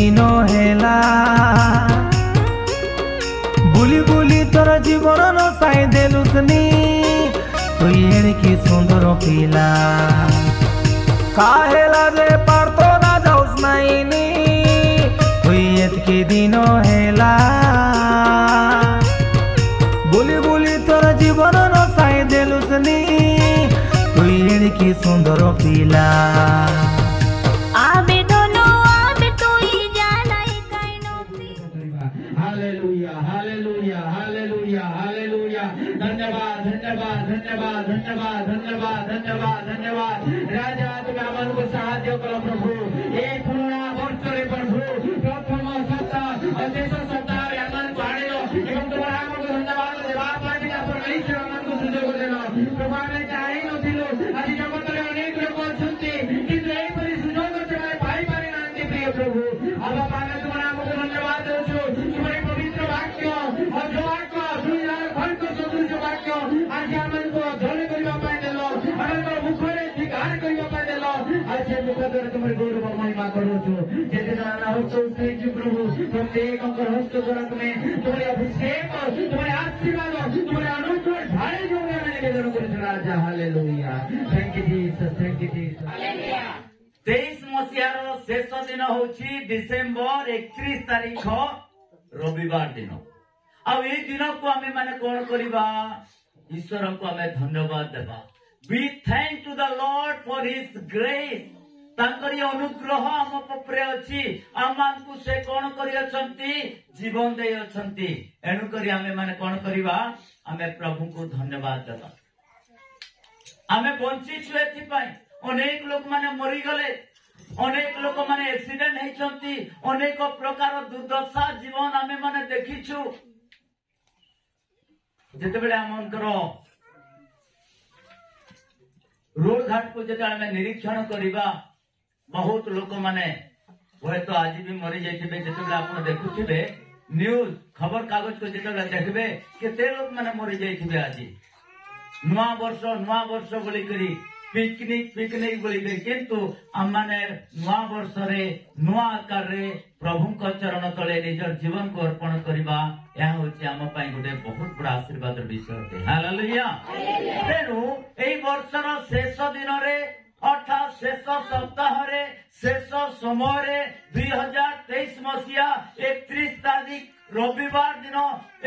दिन हेला बुली बुली तोर जीवन नसाई देलुसनी तुई एणिकी सुंदर पिला काहेला जे पारतो ना जाऊस नाईनी तुई एतकी दिन हेला बुली बुली तोर जीवन नसाई देलुसनी तुई एणिकी सुंदर पिला धन्यवाद धन्यवाद धन्यवाद धन्यवाद धन्यवाद धन्यवाद धन्यवाद राजा तुम्हें आमन को साहाय्य करो प्रभु ए पुराना वर्षरे प्रभु प्रथम सप्ताह अशेष सप्ताह रे आमन को आनिलो एवं तुम्हारा आमन को धन्यवाद देवा पार्टी का परमेश्वर आमन को सुजोग देलो प्रभु आमे चाहि नथिलो आज जगत रे अनेक लोक अछंती किंतु एई परि सुजोग से पाई पारि नांती प्रिय प्रभु आबा पाने तुम्हारा आमन को धन्यवाद देछु तुम्हारे पवित्र वाक्य और जो वाक्य दुनिया भर को सदृश वाक्य आज आमन को धन्य करिबा पाई देलो आमन को मुखरे स्वीकार करिबा पाई देलो आज से मुख द्वारा तुम्हारे गौरव महिमा करू छु जेते जाना हो तो से जी प्रभु प्रत्येक अंकर हस्त द्वारा तुम्हें तुम्हारे अभिषेक तुम्हारे आशीर्वाद तुम्हारे अनुग्रह ढाले जो मैं निवेदन करू छु राजा hallelujah thank you Jesus thank you Jesus hallelujah 23 मसियार शेष दिन होची डिसेंबर 31 तारीख रविवार दिन अब ये दिन को आमे माने कोन करिबा ईश्वर को आमे धन्यवाद देबा we thank to the lord for his grace तांकरी अनुग्रह हम पपरे अछि आमान को से कोन करि अछंती जीवन दे अछंती एनु करी आमे माने कोन करिबा आमे प्रभु को धन्यवाद देबा आमे बंची छु एथि पई अनेक लोक माने मरि गले अनेक लोक माने एक्सीडेंट हेचंती अनेक प्रकार दुर्दशा जीवन आमे माने देखिछु जेते बेले आमंकर रोड घाट को जेते आमे निरीक्षण करिबा बहुत लोक माने होय तो आज भी मरि जाइथिबे जेते बेले आपण देखुथिबे न्यूज खबर कागज को जेते बेले देखबे केते लोक माने मरि जाइथिबे आज नुआ वर्ष बोली करी पिकनिक बोली करी किंतु आमाने नुआ वर्ष रे नुआ आकार रे प्रभु को चरण तले निजर जीवन को अर्पण करबा या होची आम पई गोटे बहुत बड़ा आशीर्वाद विषय होते हालेलुया तेनु एई वर्षर शेष दिन रे अर्थात शेष सप्ताह रे शेष समय रे 2023 मसिया 31 तारीख रविवार दिन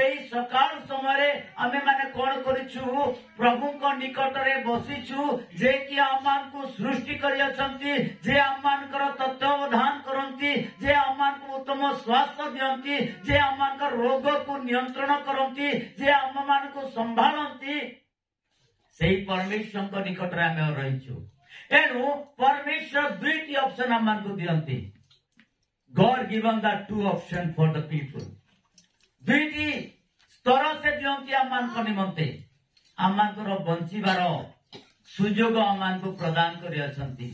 एई सकाळ समय रे आमे माने कोन करिछु प्रभु को निकट रे बसिछु जे कि आमान को सृष्टि करि अछंती जे आमान कर तत्वावधान करंती जे आमान को उत्तम स्वास्थ्य दियंती जे आमान का रोग को नियंत्रण करंती जे आमान को संभालंती सेही परमेश्वर को निकट रे आमे रहिछु एनु परमेश्वर दुईटी ऑप्शन आमान को दियंती God given the two option for the people दुईटी स्तर से दियंती आमान को निमंते आमान को बंचिबार सुजोग आमान को प्रदान करि अछंती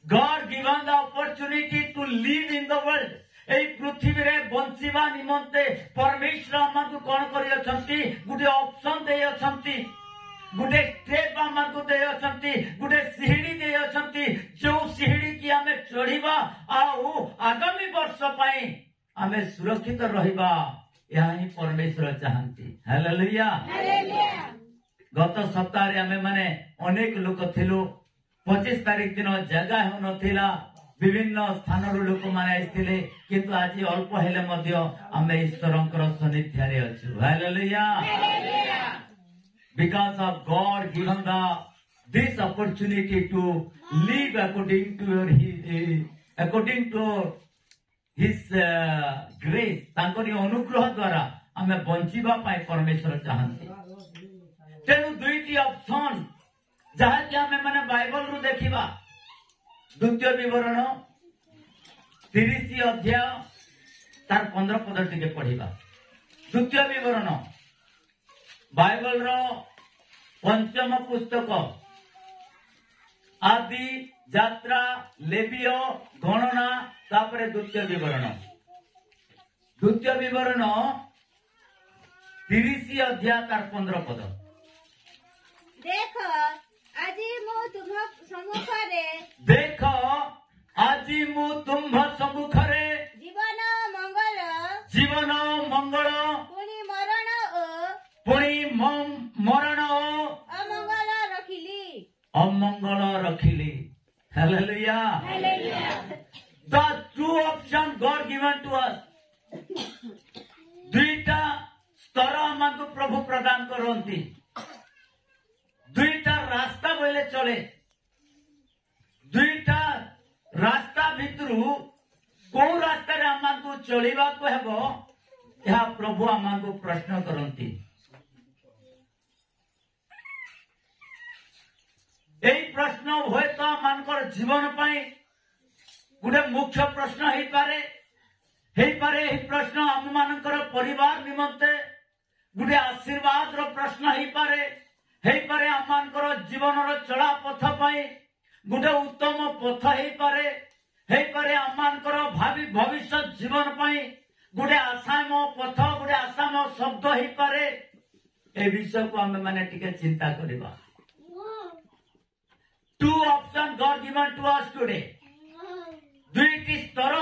God given the opportunity to live in the world एई पृथ्वी रे बंचिबा निमंते परमेश्वर आमान को कोन करि अछंती गुटे ऑप्शन दे अछंती गुटे स्टेप आमान को दे अछंती गुटे सिहिडी दे अछंती जो सिहिडी की आमे चढ़ीबा आउ आगामी वर्ष पई आमे सुरक्षित रहिबा यह ही परमेश्वर चाहती हालेलुया गत सप्ताह रे आमे माने अनेक लोक थिलु 25 तारीख दिन जगह हो नथिला विभिन्न स्थान रो लोक माने आइथिले किंतु आज अल्प हेले मध्य आमे ईश्वरंकर सन्निध्य रे अछु hallelujah because of God given this opportunity to live according to his grace तांकरी अनुग्रह द्वारा हमें बंचिबा पाए परमेश्वर चाहते तेनु दुईटी ऑप्शन जहाँ कि हमें माने बाइबल रु देखिबा द्वितीय विवरण 30 अध्याय तार 15 पद टिके पढ़िबा द्वितीय विवरण बाइबल रो पंचम पुस्तक आदि यात्रा लेविय गणना तापरे द्वितीय विवरण 30 अध्याय तार 15 पद देख আজি ମୁଁ ତୁମ୍ଭ ସମ୍ମୁଖରେ ଜୀବନ ଅମଙ୍ଗଳ ରଖିଲି। Hallelujah. The two options God given to us. ଦୁଇଟା ସ୍ତର ଆମକୁ ପ୍ରଭୁ ପ୍ରଦାନ କରନ୍ତି। ଦୁଇଟା ରାସ୍ତା ବୋଇଲେ ଚଳେ। ଦୁଇଟା ରାସ୍ତା ଭିତରୁ କୋଉ ରାସ୍ତାରେ ଆମକୁ ଚଳିବାକୁ ହେବ ଏହା ପ୍ରଭୁ ଆମକୁ ପ୍ରଶ୍ନ କରନ୍ତି। এই প্রশ্ন হয়তো আমার জীবন পাই গোটে মুখ্য প্রশ্ন হইপারে। এই প্রশ্ন আমমানଙ୍କର পরিবার নিমন্তে গোটে আশীর্বাদর প্রশ্ন হইপারে। আমমানଙ୍କର জীবনর চলা পথ পাই গোটে উত্তম পথ হইপারে। আমমানଙ୍କର ভাবি ভবিষ্যৎ জীবন পাই গোটে আসাম পথ গোটে আসাম শব্দ হইপারে। এই বিষয়କୁ ଆମେ ମାନେ ଟିକେ ଚିନ୍ତା କରିବା। Two options God given to us today. ଦୁଇଟି ସ୍ତର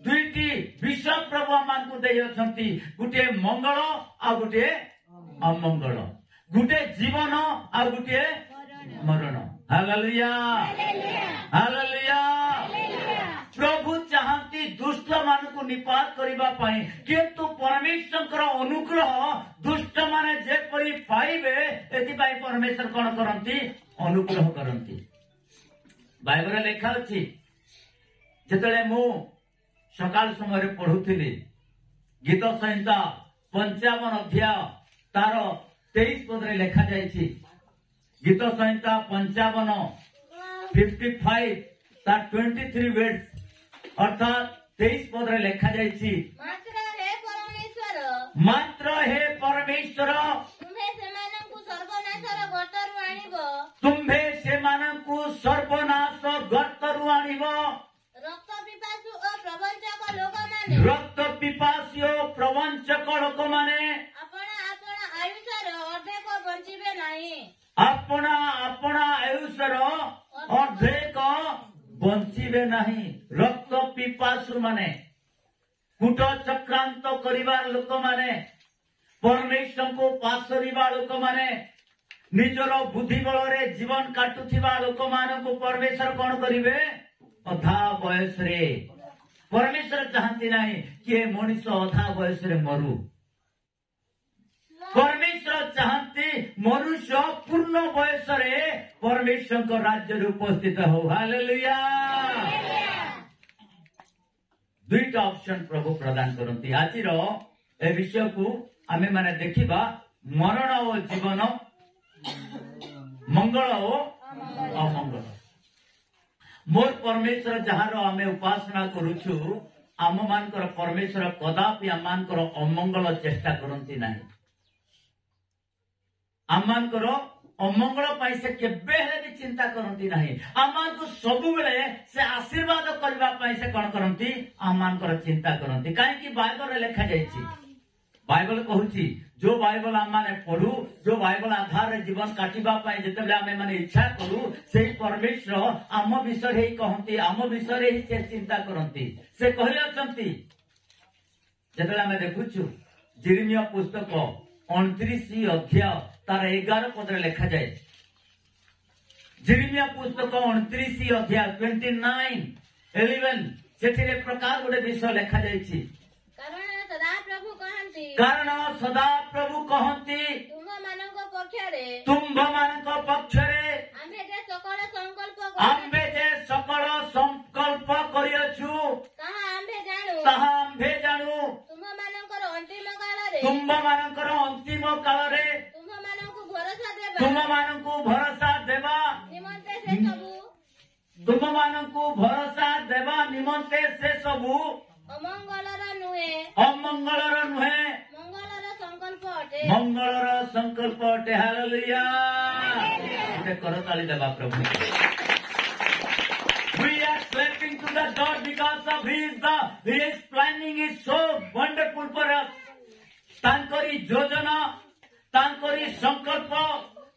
ଦୁଇଟି ବିଷୟ ପ୍ରଭୁ ଆମକୁ ଦେଇଅଛନ୍ତି। ଗୋଟିଏ ମଙ୍ଗଳ ଆଉ ଗୋଟିଏ ଅମଙ୍ଗଳ, ଗୋଟିଏ ଜୀବନ ଆଉ ଗୋଟିଏ ମରଣ। Hallelujah hallelujah. ପ୍ରଭୁ ଚାହାନ୍ତି ଦୁଷ୍ଟ ମାନଙ୍କୁ ନିପାତ କରିବା ପାଇଁ, କିନ୍ତୁ ପରମେଶ୍ୱରଙ୍କର ଅନୁଗ୍ରହ ଦୁଷ୍ଟ ମାନେ ଯେପରି ପାଇବେ ଏଥିପାଇଁ ପରମେଶ୍ୱର କଣ କରନ୍ତି? ଅନୁଗ୍ରହ କରନ୍ତି। ବାଇବଲରେ ଲେଖା ଅଛି, ଯେତେବେଳେ ମୁଁ ସକାଳ ସମୟରେ ପଢୁଥିଲି ଗୀତ ସଂହିତା 55 ଅଧ୍ୟାୟ ତାର 23 ପଦରେ ଲେଖା ଯାଇଛି। ଗୀତ ସଂହିତା 55 ତାର 23 words ଅର୍ଥାତ 23 ପଦରେ ଲେଖା ଯାଇଛି, ମାତ୍ର ହେ ପରମେଶ୍ୱର ତୁମ୍ଭେ ସେମାନଙ୍କୁ ସର୍ବନାଶ ଗର୍ତ୍ତରୁ ଆଣିବ। ରକ୍ତ ପିପାସୀ ଓ ପ୍ରବଞ୍ଚକ ଲୋକମାନେ ଆପଣା ଆୟୁଷର ଅର୍ଦ୍ଧେକ ବଞ୍ଚିବେ ନାହିଁ। ରକ୍ତ ପିପାସୁ ମାନେ କୂଟ ଚକ୍ରାନ୍ତ କରିବାର ଲୋକମାନେ, ପରମେଶ୍ୱରଙ୍କୁ ପାସରିବା ଲୋକମାନେ, ନିଜର ବୁଦ୍ଧି ବଳରେ ଜୀବନ କାଟୁଥିବା ଲୋକମାନଙ୍କୁ ପରମେଶ୍ୱର କଣ କରିବେ? ଅଧା ବୟସରେ। ପରମେଶ୍ୱର ଚାହାନ୍ତି ନାହିଁ କି ଏ ମଣିଷ ଅଧା ବୟସରେ ମରୁ। ପରମେଶ୍ୱର ଚାହାନ୍ତି ମନୁଷ୍ୟ ପୂର୍ଣ୍ଣ ବୟସରେ ପରମେଶ୍ୱରଙ୍କ ରାଜ୍ୟରେ ଉପସ୍ଥିତ ହଉ। ହାଲେଲୁୟା। ଦୁଇଟା ଅପସନ ପ୍ରଭୁ ପ୍ରଦାନ କରନ୍ତି। ଆଜିର ଏ ବିଷୟକୁ ଆମେ ମାନେ ଦେଖିବା, ମରଣ ଓ ଜୀବନ, ମଙ୍ଗଳ ଓ ଅମଙ୍ଗଳ। ମୋର ପରମେଶ୍ୱର ଯାହାର ଆମେ ଉପାସନା କରୁଛୁ, ଆମ ମାନଙ୍କର ପରମେଶ୍ୱର କଦାପି ଆମମାନଙ୍କର ଅମଙ୍ଗଳ ଚେଷ୍ଟା କରନ୍ତି ନାହିଁ। ଆମମାନଙ୍କର ଅମଙ୍ଗଳ ପାଇଁ ସେ କେବେ ହେଲେ ବି ଚିନ୍ତା କରନ୍ତି ନାହିଁ। ଆମମାନଙ୍କୁ ସବୁବେଳେ ସେ ଆଶୀର୍ବାଦ କରିବା ପାଇଁ ସେ କଣ କରନ୍ତି? ଆମମାନଙ୍କର ଚିନ୍ତା କରନ୍ତି। କାହିଁକି? ବାଇବଲରେ ଲେଖା ଯାଇଛି। ବାଇବଲ କହୁଛି, ଯୋଉ ବାଇବଲ ଆମେ ପଢୁ, ଯୋଉ ବାଇବଲ ଆଧାରରେ ଜୀବନ କାଟିବା ପାଇଁ ଯେତେବେଳେ ଆମେ ମାନେ ଇଚ୍ଛା କରୁ, ସେଇ ପରମେଶ୍ୱର ଆମ ବିଷୟରେ ହିଁ କହନ୍ତି, ଆମ ବିଷୟରେ ହିଁ ସେ ଚିନ୍ତା କରନ୍ତି। ସେ କହିଅଛନ୍ତି, ଯେତେବେଳେ ଆମେ ଦେଖୁଛୁ ଜିରିମିୟା ପୁସ୍ତକ 29 ଅଧ୍ୟାୟ ତାର 11 ପଦରେ ଲେଖାଯାଏ। ଜିରିମିୟା ପୁସ୍ତକ 29 ଅଧ୍ୟାୟ 29:11 ସେଥିରେ ପ୍ରକାର ଗୋଟେ ବିଷୟ ଲେଖାଯାଇଛି। କାରଣ ସଦାପ୍ରଭୁ କହନ୍ତି ତୁମ୍ଭମାନଙ୍କ ପକ୍ଷରେ ଆମ୍ଭେ ଯେ ସକଳ ସଂକଳ୍ପ କରିଅଛୁ ତାହା ଆମ୍ଭେ ଜାଣୁ। ତୁମ୍ଭମାନଙ୍କର ଅନ୍ତିମ କାଳରେ ତୁମମାନଙ୍କୁ ଭରସା ଦେବା ନିମନ୍ତେ ସେ ସବୁ ଅମଙ୍ଗଳର ନୁହେଁ, ମଙ୍ଗଳର ସଂକଳ୍ପ ଅଟେ। ହାଲେଲୁୟା। ଗୋଟେ କରତାଳି ଦେବା ପ୍ରଭୁ। We are clapping to the God because of His planning is so wonderful for us. ତାଙ୍କରି ଯୋଜନା, ତାଙ୍କରି ସଂକଳ୍ପ,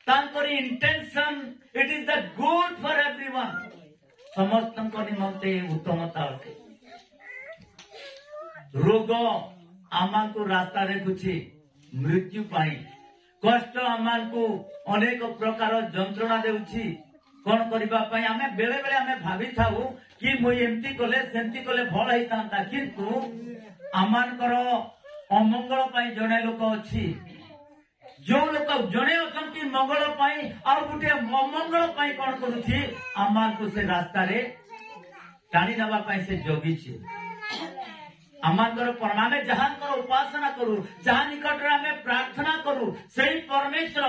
ତାଙ୍କରି intention, it is the good for everyone. ସମସ୍ତଙ୍କ ନିମନ୍ତେ ଉତ୍ତମତା ଅଟେ। ରୋଗ ଆମକୁ ରାସ୍ତା ଦେଖୁଛି ମୃତ୍ୟୁ ପାଇଁ, କଷ୍ଟ ଆମକୁ ଅନେକ ପ୍ରକାର ଯନ୍ତ୍ରଣା ଦେଉଛି, कौन करबा पई आमे बेले बेले आमे भाभी थाउ कि मुई एमती कले सेमती कले भल हेतांता किंतु आमानकर अमंगल पई जणे लोक अछि जो लोक जणे अछंती मंगल पई आ गुटे अमंगल पई कोन करूछि आमान को से रास्ता रे टाणी दबा पई से जोगी छी आमानकर परमाने जहांकर उपासना करू जहां निकट रे हमें प्रार्थना करू सेही परमेश्वर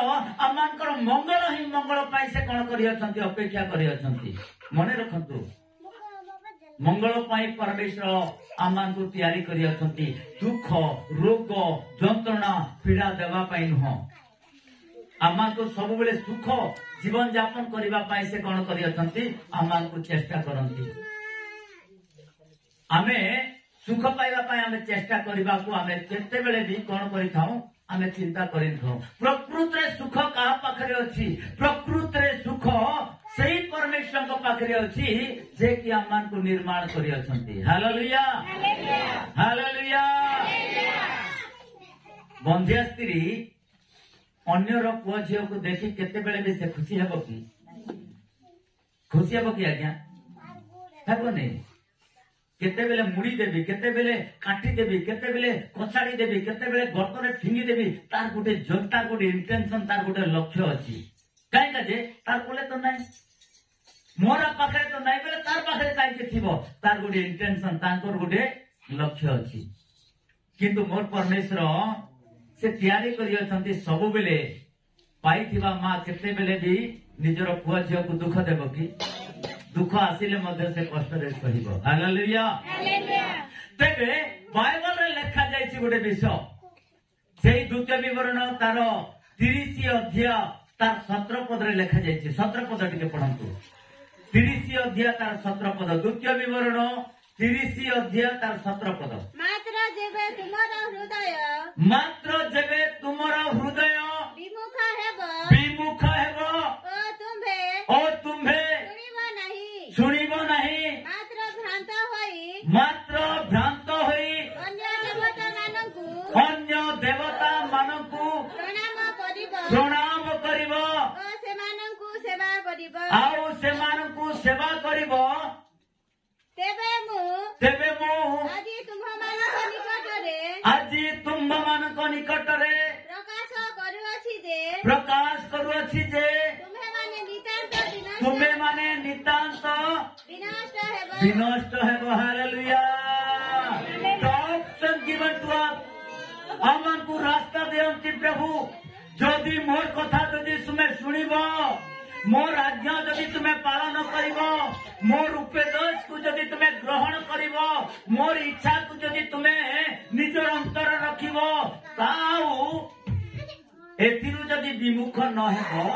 आमानकर मंगल ही मंगल पई से कोन करि अछंती अपेक्षा करि अछंती मने रखंतु मंगल पाई परमेश्वर आमान को तैयारी करी अछंती दुख रोग जंत्रणा पीड़ा देवा पाई नुह आमान को सब बेले सुख जीवन यापन करबा पाई से कोन करी अछंती आमान को चेष्टा करंती आमे सुख पाइबा पाई आमे चेष्टा करबा को आमे केते बेले भी कोन करि थाउ आमे चिंता करि थाउ प्रकृति रे सुख का पाखरे अछि प्रकृति रे सुख सही परमेश्वर को पाखरे अछि जे कि आमान को निर्माण करि अछंती हालेलुया हालेलुया बंध्या स्त्री अन्यर पुआ झियो को देखि केते बेले भी से खुशी हेबो कि आज्ञा हेबो नै केते बेले मुड़ी देबी केते बेले काटी देबी केते बेले कचाड़ी देबी केते बेले गतरे फिंगी देबी तार गुटे जनता गुटे इंटेंशन तार गुटे लक्ष्य अछि काई काजे तार कोले तो नै मोरा पाखरे तो नै बेले तार पाखरे काई के थिबो तार गुटे इंटेंशन तांकर गुटे लक्ष्य अछि किंतु मोर परमेश्वर से तैयारी करि अछंती सब बेले पाइथिबा मां केते बेले भी निजर पुआ झियो को दुख देबो कि दुख आसिले मध्य से कष्ट रे सहिबो हालेलुया तेबे बाइबल रे लेखा जायछि गोटे विषय सेही द्वितीय विवरण तार 30 अध्याय तार 17 पद रे लेखा जायछि 17 पद टिके पढंतु 30 अध्याय तार 17 पद द्वितीय विवरण 30 अध्याय तार 17 पद मात्र जेबे तुमर हृदय विमुख हेबो ओ तुम्हे सुनिबो नहीं मात्र भ्रांत होई अन्य देवता मानकु प्रणाम करिबो आउ सेमानकु सेवा करिबो तेबे मु आजी तुम मानक निकटरे प्रकाश करूअछि जे तुम्हें माने नितांत विनष्ट हेबो hallelujah option given to us आमन को रास्ता देंती प्रभु जदि मोर कथा जदि तुमे सुनिबो मोर आज्ञा जदि तुमे पालन करिबो मोर उपदेश को जदि तुमे ग्रहण करिबो मोर इच्छा को जदि तुमे निजर अंतर रखिबो ताऊ एथिरु जदि विमुख न हेबो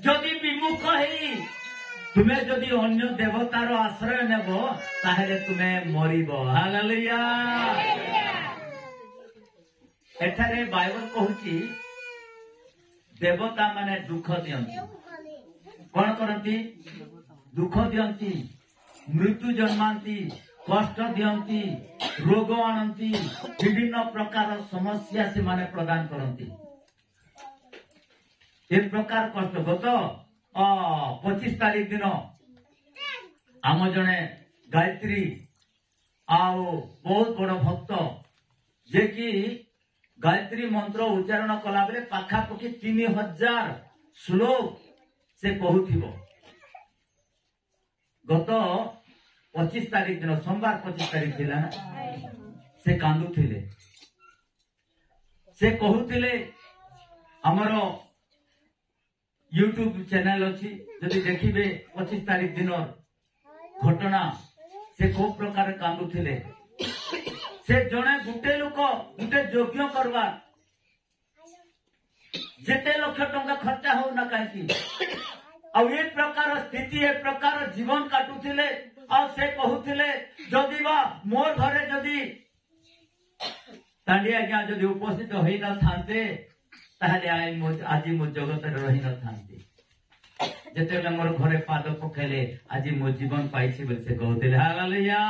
जदि विमुख हेई तुम्हें जदि अन्य देवतार आश्रय नेबो ताहेले तुम्हें मरिबो हालेलुया एठारे बाइबल कहूची देवता माने दुख दियंती कौन करती दुख दियंती मृत्यु जन्मांती कष्ट दियंती रोग आणंती विभिन्न प्रकार समस्या से माने प्रदान करती एक प्रकार कष्ट गत 25 तारीख दिन आम जने गायत्री आओ बहुत बड़ भक्त जे कि गायत्री मंत्र उच्चारण कला बेले पाखापाखि 3000 श्लोक से कहूथिबो गत 25 तारीख दिन सोमवार 25 तारीख थिला ना से कांदुथिले से कहूथिले हमरो यूट्यूब चैनल अच्छी जदि देखिबे 25 तारीख दिन घटना से को प्रकार कांदुथिले से जने गुटे लोक गुटे यज्ञ करवा जेते लक्ष टंका खर्चा हो ना कहीं आ एक प्रकार स्थिति एक प्रकार जीवन काटुथिले आ से कहूथिले जदि बा मोर घरे जदि तांडी आज्ञा जदि उपस्थित होई न थांते ताहले आज मो जगत रही न थांती जेते मोर घरे पाद पकेले आज मो जीवन पाइछि बोल से कहूथिले हालेलुया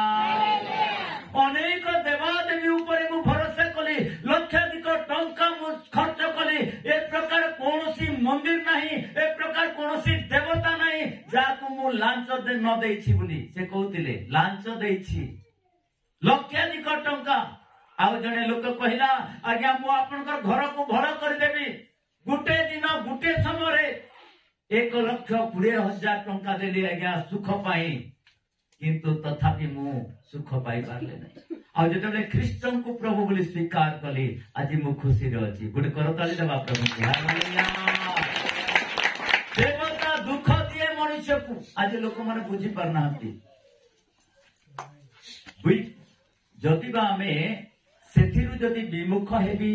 अनेक देवादेवी ऊपर मु भरोसा कली लक्षाधिक टंका मु खर्च कली ए प्रकार कौन मंदिर नहीं ए प्रकार कौन देवता नहीं जहाँ मु लांच न देछि बोली से कहते लांच देछि लक्षाधिक टंका आउ जड़े लोक कहला आज्ञा मु आपनकर घर को भड़ा करदेवी गुटे दिन गुटे समय 1,20,000 टंका देली आज्ञा सुख पाई किंतु तथापि मु सुख पाई पारले नहीं आ जेतबे ख्रीष्टन को प्रभु बोली स्वीकार कली आज मु खुशी रे अछि गुड करताली देबा प्रभु के हालेलुया देवता दुख दिए मनुष्य को आज लोक माने बुझी परनाहंती बुई जदि बा हमें सेथिरु जदि विमुख हेबी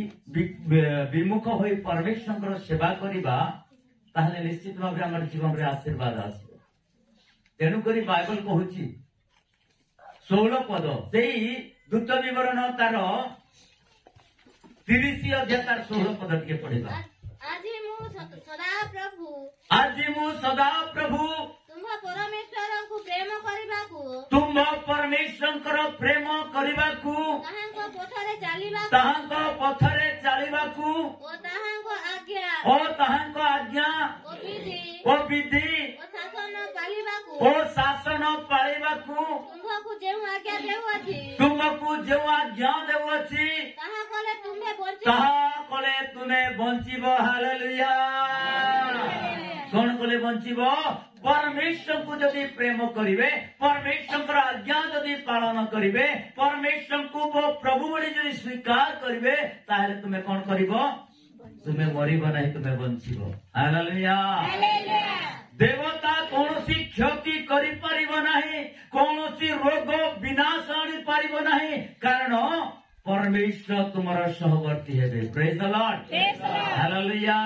विमुख होई परमेश्वर सेवा करिबा ताहले निश्चित भाव हमर जीवन रे आशीर्वाद आसी तेणु करी बाइबल कहूची 16 पद से दूत विवरण तार 30 अध्याय तार 16 पद के पढ़िबा আজি ମୁଁ ସଦା ପ୍ରଭୁ आज मु सदा प्रभु ତୁମ୍ଭ ପରମେଶ୍ୱରଙ୍କୁ ପ୍ରେମ କରିବାକୁ तुम परमेश्वर प्रेम करबाकू ତାହାଙ୍କ ପଥରେ ଚାଲିବାକୁ ताहांको पथरे चालिबाकू ଓ ତାହାଙ୍କ ଆଜ୍ଞା ओ ताहांको आज्ञा ଓ ବିଧି ओ विधि ଓ ଶାସନ ପାଳିବାକୁ ओ शासन पालिबाकू ତୁମ୍ଭକୁ ଯେଉଁ ଆଜ୍ଞା ଦେଉଅଛି तुमको जो आज्ञा देवछि ତାହା କଲେ ତୁମ୍ଭେ ବଞ୍ଚିବ ताहा कले तुमे बंचिबो हालेलुया कौन कले बंचिबो परमेश्वर को जदि प्रेम करिवे परमेश्वर आज्ञा जदि पालन करिवे परमेश्वर को वो प्रभु बोली जदि स्वीकार करिवे ताहले तुमे कौन करिवो तुमे मरिबो नहीं तुमे बंचिबो हालेलुया देवता कौनसी क्षति करि परिबो नहीं कौनसी रोग विनाश आनि परिबो नहीं कारण परमेश्वर तुम्हारा सहवर्ती हेबे प्रेज द लॉर्ड हालेलुया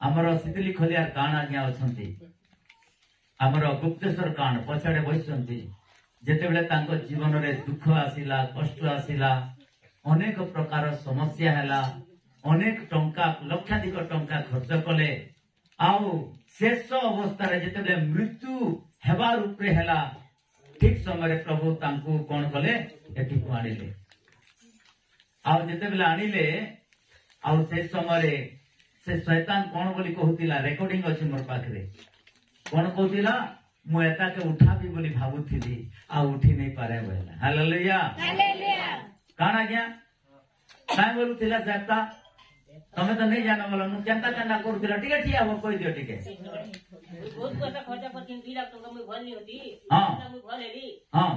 हमर सितली खोलियार कान आज्ञा अछंती हमर गुप्तेश्वर कान पछाड़े बसंती जेतेबेले तांको जीवन रे दुख आसिला कष्ट आसिला अनेक प्रकार समस्या हैला अनेक टंका लक्षाधिक टंका खर्च कले आउ शेष अवस्था रे जेतेबेले मृत्यु हेबा रूप रे हैला ठीक समय प्रभु तांको कोन कले एठी को आनिले आउ जेतेबेले आनिले आउ से समय से शैतान कौन बोली कहूतिला रेकॉर्डिंग अछि मोर पाखरे कौन कहूतिला मु एता के उठाबी बोली भाबुथिली आ उठी नहीं पारे बोला हालेलुया काना गया काय बोलुथिला जाता तमे तो नहीं जानो बोला नु केंता केंता करूतिला ठीक है ठीक है वो कहि दियो ठीक है बहुत पैसा खर्चा करके 2 लाख टका मैं भरनी होती हां मैं भरलेली हां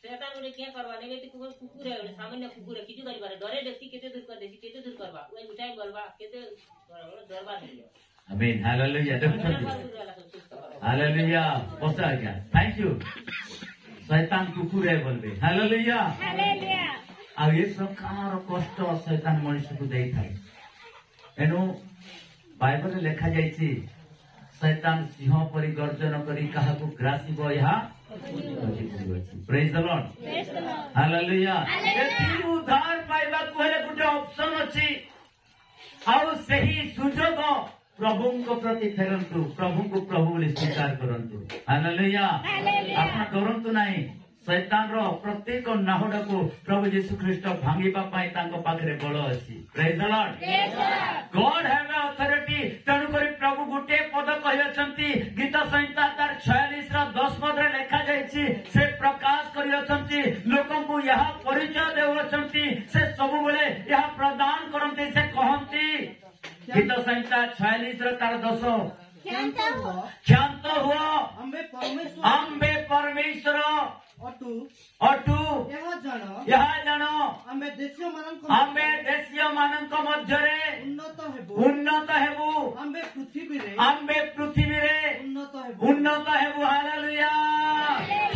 शैतान बोले क्या करवा नहीं तो कुकुर है सामान्य कुकुर है किछु करी बारे डरे देखती केते दूर कर देती केते दूर करवा ओइ उठाई बोलबा केते डरबा नहीं आमीन हालेलुया देखो हालेलुया बसा गया थैंक यू शैतान कुकुर है बोलबे हालेलुया आ ये प्रकार कष्ट शैतान मनुष्य को देई थाए एनु बाइबल लेखा जायछि शैतान सिंह परि गर्जन करी काहा को ग्रासिबो यहा प्रेज द लॉर्ड हालेलुया एथि उद्धार पाइबा को हेले गुटे ऑप्शन अछि आउ सही सुजोग प्रभु को प्रति फेरंतु प्रभु को प्रभु बोली स्वीकार करंतु हालेलुया आपण डरंतु नहीं शैतान रो प्रत्येक नाहुडा को प्रभु यीशु ख्रीष्ट भांगीबा पाई तांको पाखरे बळ अछि praise the lord God have authority तनु करी प्रभु गुटे पद कहियछंती गीत संहिता तार 46 रा 10 पद रे लेखा जायछि से प्रकाश करियछंती लोकन को यहा परिचय देवछंती से सब बोले यहा प्रदान करंती से कहंती गीत संहिता 46 रा तार 10 शांत हुआ अम्बे परमेश्वर अटू यहाँ जानो आमे देशीय मानक मध्यरे उन्नत हेबु आम्बे पृथ्वी रे उन्नत हेबु हालेलुया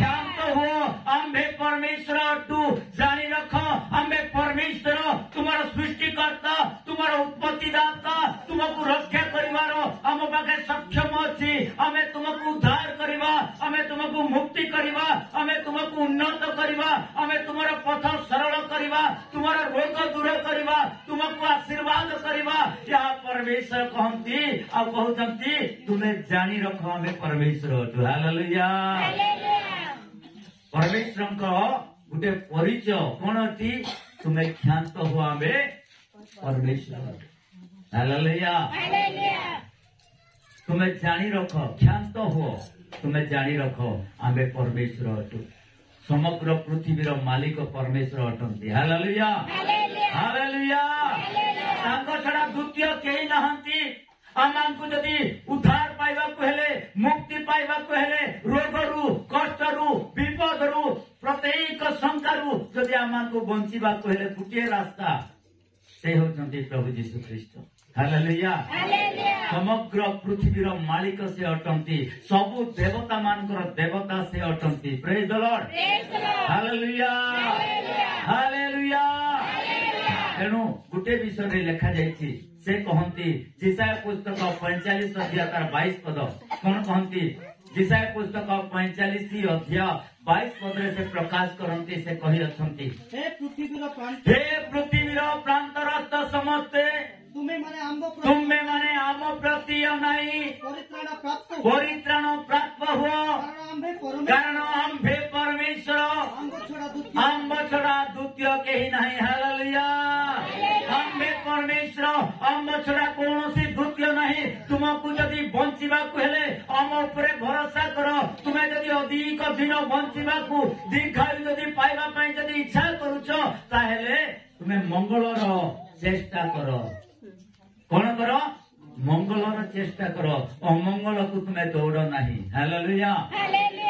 शांत हो आम्बे परमेश्वर अटू जानी रख आम्बे परमेश्वर तुम्हारा सृष्टिकर्ता तुम्हारा उत्पत्तिदाता तुमको रक्षा करिवारो आम पाखे सक्षम अछि आमे तुमको उद्धार करिवा आमे तुमको मुक्ति करिवा आमे तुमको उन्नत करिवा आमे तुम्हारा पथ सरल करिवा तुम्हारा रोग दूर करिवा तुमको आशीर्वाद करिवा यहाँ परमेश्वर कहंती आ कहउतंती तुमे जानी रखो आमे परमेश्वर अटू हालेलुया परमेश्वर को गुटे परिचय कोन अछि तुमे ख्यात हो आमे परमेश्वर हालेलुया। तुम्हें जानी रख, क्षांत हो, तुम्हें जानी रख आमे परमेश्वर अटु, समग्र पृथ्वीर मालिक परमेश्वर अटंती। Hallelujah hallelujah. तांको छड़ा द्वितीय केही नहंती। आमांकु जदि उद्धार पाइबाकु हेले, मुक्ति पाइबाकु हेले, रोगरु, कष्टरु, विपदरु, प्रत्येक शंकारु जदि आमांकु बंचिबाकु हेले गोटे रास्ता, से होचंती प्रभु यीशु ख्रीष्ट। हालेलुया। समग्र पृथ्वीर मालिक से अटंती, सबु देवता मानकर देवता से अटंती। Praise the Lord. Hallelujah hallelujah. तेणु गोटे विषय लिखा जाइछि, से कहती जिसाया पुस्तक 45 अध्याय तार 22 पद कौन कहती? जिसाया पुस्तक 45 अध्याय 22 पद से प्रकाश करती, से कही अछंती, हे पृथ्वीर प्रांतरस्थ समस्ते तुम्हें माने आम प्रति अनाई परित्राण प्राप्त हुआ, कारण आम्भे परमेश्वर आम्ब छड़ा द्वितीय केही नहीं। हालेलुया। आम्भे परमेश्वर आम्ब छड़ा कौनसी द्वितीय नहीं। तुमको जदि बंचिबाकु हेले आम उपरे भरोसा कर। तुम्हें जदि अधिक दिन बंचिबाकु, दीर्घायु जदि पाइबा पई जदि इच्छा करूछ, ताहेले तुम्हें मंगलर चेष्टा कर। कौन कर? मंगलर चेष्टा कर, अमंगल को तुम्हें दौड़ नहीं। हालेलुया।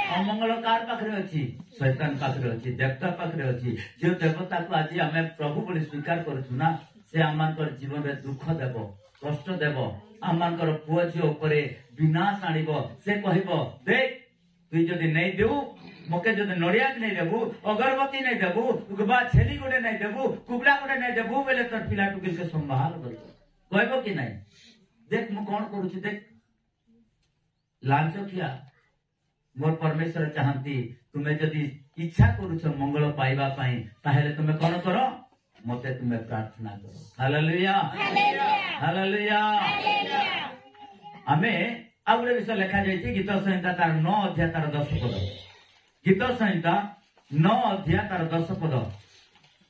अमंगल कार पाखरे अछि? शैतान पाखरे अछि, देवता पाखरे अछि। जो देवता को आज आमे प्रभु बोली स्वीकार करूछु ना, से आमानकर जीवन में दुख देव, कष्ट देव, आमानकर पुओ झियो उपरे विनाश आनिब। से कहिब, देख तुई जदि नहीं देबू, मके जदि नड़िया नहीं देबू, अगरबत्ती नहीं देबू, बा छेली गोटे नहीं देबू, कुबड़ा गोटे नहीं देबू, बेले तोर पिला टुकिल के संभाल कहब कि नहीं? देख मु कौन करूछि, देख लांच किया। मोर परमेश्वर चाहती तुम्हें जदि इच्छा करूछ मंगल पाइबा पाई, ताहेले तुम्हें कौन करो? मते तुम्हें प्रार्थना करो। Hallelujah hallelujah. आमे आ गोटे विषय लिखा जाइछि, गीत संहिता तार 9 अध्याय तार 10 पद। गीत संहिता 9 अध्याय तार 10 पद।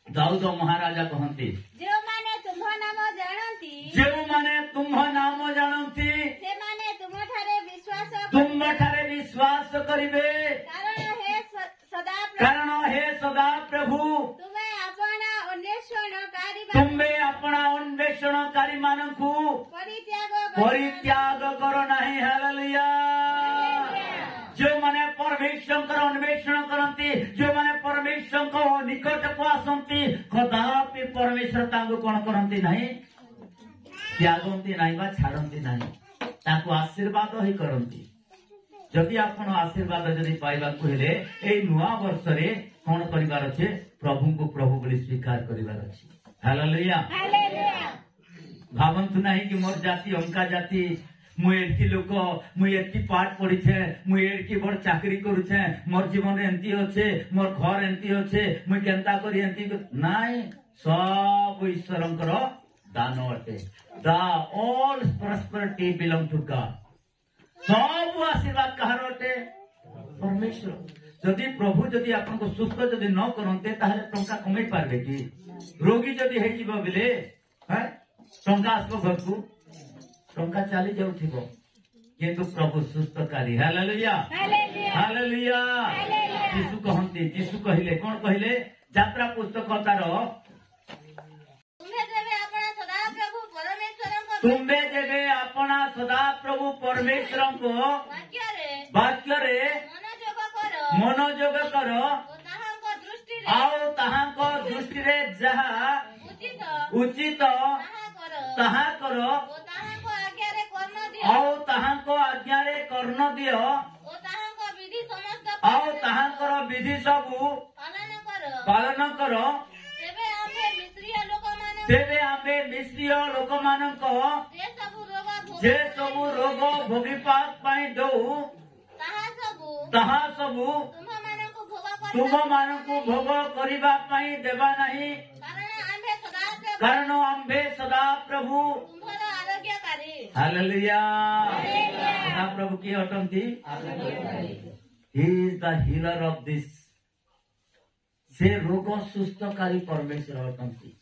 दाऊद महाराजा कहती, ଯେଉଁମାନେ ତୁମ୍ଭ ନାମ ଜାଣନ୍ତି, ଯେଉଁମାନେ ତୁମ୍ଭ ନାମ ଜାଣନ୍ତି, ସେମାନେ ତୁମଠାରେ ବିଶ୍ୱାସ କରିବେ। କାରଣ ହେ ସଦା ପ୍ରଭୁ, ତୁମେ ଆପଣା ଅନ୍ୱେଷଣକାରୀ ମାନଙ୍କୁ ପରିତ୍ୟାଗ କର ନାହିଁ। ହାଲେଲୁୟା। ଯେଉଁମାନେ ପରମେଶ୍ୱରଙ୍କର ଅନ୍ୱେଷଣ କରନ୍ତି, ଯେଉଁମାନେ ପରମେଶ୍ୱରଙ୍କ ନିକଟକୁ ଆସନ୍ତି, କଦାପି ପରମେଶ୍ୱର ତାଙ୍କୁ କଣ କରନ୍ତି ନାହିଁ? ତ୍ୟାଗନ୍ତି ନାହିଁ ବା ଛାଡନ୍ତି ନାହିଁ, ତାଙ୍କୁ ଆଶୀର୍ବାଦ ହିଁ କରନ୍ତି। ଯଦି ଆପଣ ଆଶୀର୍ବାଦ ଯଦି ପାଇବାକୁ ହେଲେ ଏଇ ନୂଆ ବର୍ଷରେ କଣ କରିବାର ଅଛି? ପ୍ରଭୁଙ୍କୁ ପ୍ରଭୁ ବୋଲି ସ୍ୱୀକାର କରିବାର ଅଛି। ହାଲେଲୁୟା। ଭାବନ୍ତୁ ନାହିଁ କି ମୋର ଜାତି ଅଙ୍କା ଜାତି, ମୁଁ ଏଠି ଲୋକ, ମୁଁ ଏଠି ପାଠ ପଢିଛେ, ମୁଁ ଏଠି ବଡ ଚାକିରି କରୁଛେ, ମୋର ଜୀବନ ଏମିତି ଅଛେ, ମୋର ଘର ଏମିତି ଅଛେ, ମୁଁ କେନ୍ତା କରି ଏମିତି ନାଇଁ। ସବୁ ଈଶ୍ୱରଙ୍କର ଦାନ ଅଟେ। all prosperity belong to God। ସବୁ ଆଶୀର୍ବାଦ କାହାର ଅଟେ? परमेश्वर। जदि प्रभु जदि आपको सुस्थ जदि न करते ताहले टंका कमाई पारबे कि? रोगी जदि हे जीव बिले टंका आसबो घर को, टंका चली जाउथिबो, किंतु प्रभु सुस्थकारी। Hallelujah hallelujah. यीशु कहंती, यीशु कहिले कोन कहिले? यात्रा पुस्तक तार तुम्हें जेबे अपना सदा प्रभु परमेश्वर को वाक्य रे मनोयोग कर, आओ ताहाको दृष्टि रे जहा उचित ताहा करो, आओ ताहाको आज्ञा रे कर्ण दियो, आओ ताहाकर विधि सबु पालन करो। तेबे आमे मिश्रीय लोक मानक जे सबु रोग भोगिपात पाई दो, ताहा सबु तुम मानकु भोग करिबा पाई देबा नहीं, कारण आम्भे सदा प्रभु हालेलुया। सदा प्रभु की अटंती? He is the healer of this. से रोग सुस्थकारी परमेश्वर अटंती।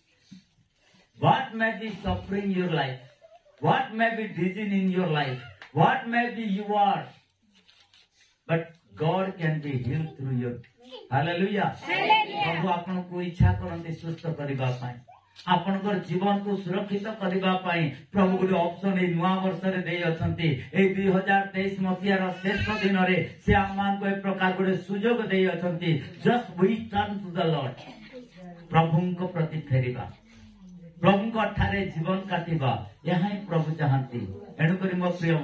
What may be suffering your life? what may be disease in your life, what may be you are, but God can be healed through you. Hallelujah. प्रभु आपन को इच्छा करते सुस्थ करबा पाए, आपनकर जीवन को सुरक्षित करबा पाए प्रभु गोटे ऑप्शन ए नुआ वर्ष रे देई अछंती। ए 2023 मसिया रो शेष दिन रे से आमान को एक प्रकार गोटे सुयोग देई अछंती। Just we turn to the Lord, प्रभु को प्रति फेरिबा, प्रभु को ठारे जीवन काटिबा, यही प्रभु चाहती। एणु करी मो प्रिय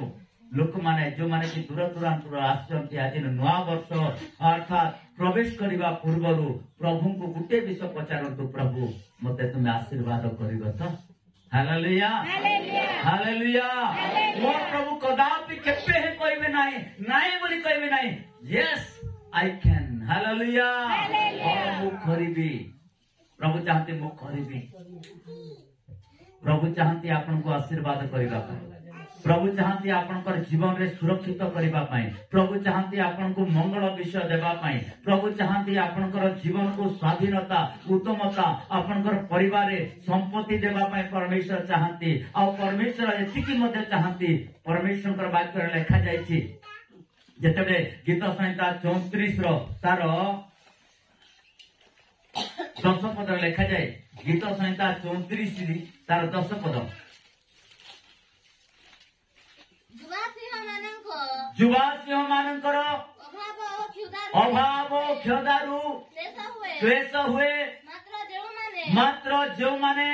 लोक माने जो माने कि दूर दूरांतर आसचंती आज नुआ वर्ष अर्थात प्रवेश करबा पूर्वरु प्रभु को गुटे विषय पचारंतु, प्रभु मते तुम आशीर्वाद करिबो तो। Hallelujah hallelujah. मोर प्रभु कदापि केपे हे कहबे नाही नाही बोली कहबे नाही, यस आई कैन। हालेलुया। और मु करिबी, प्रभु चाहते मु करिबी। प्रभु चाहते आपन को आशीर्वाद करिबा पाए, प्रभु चाहती आपनकर जीवन रे सुरक्षित करिबा पाए, प्रभु चाहती आपन को मंगल विषय देबा पाए, प्रभु चाहती आपनकर जीवन को स्वाधीनता उत्तमता आपनकर परिवार रे संपत्ति देबा पाए परमेश्वर चाहती। आ परमेश्वर एतिकी मध्ये चाहती, परमेश्वर कर वाक्य रे लिखा जायछि जेतेबे गीत संहिता 34 रो तार 10 पद लिखा जाए। गीत संहिता 34 तार 10 पद, जुवा सिंह मानकर अभाव क्षुधारू क्लेश हुए, मात्र जो माने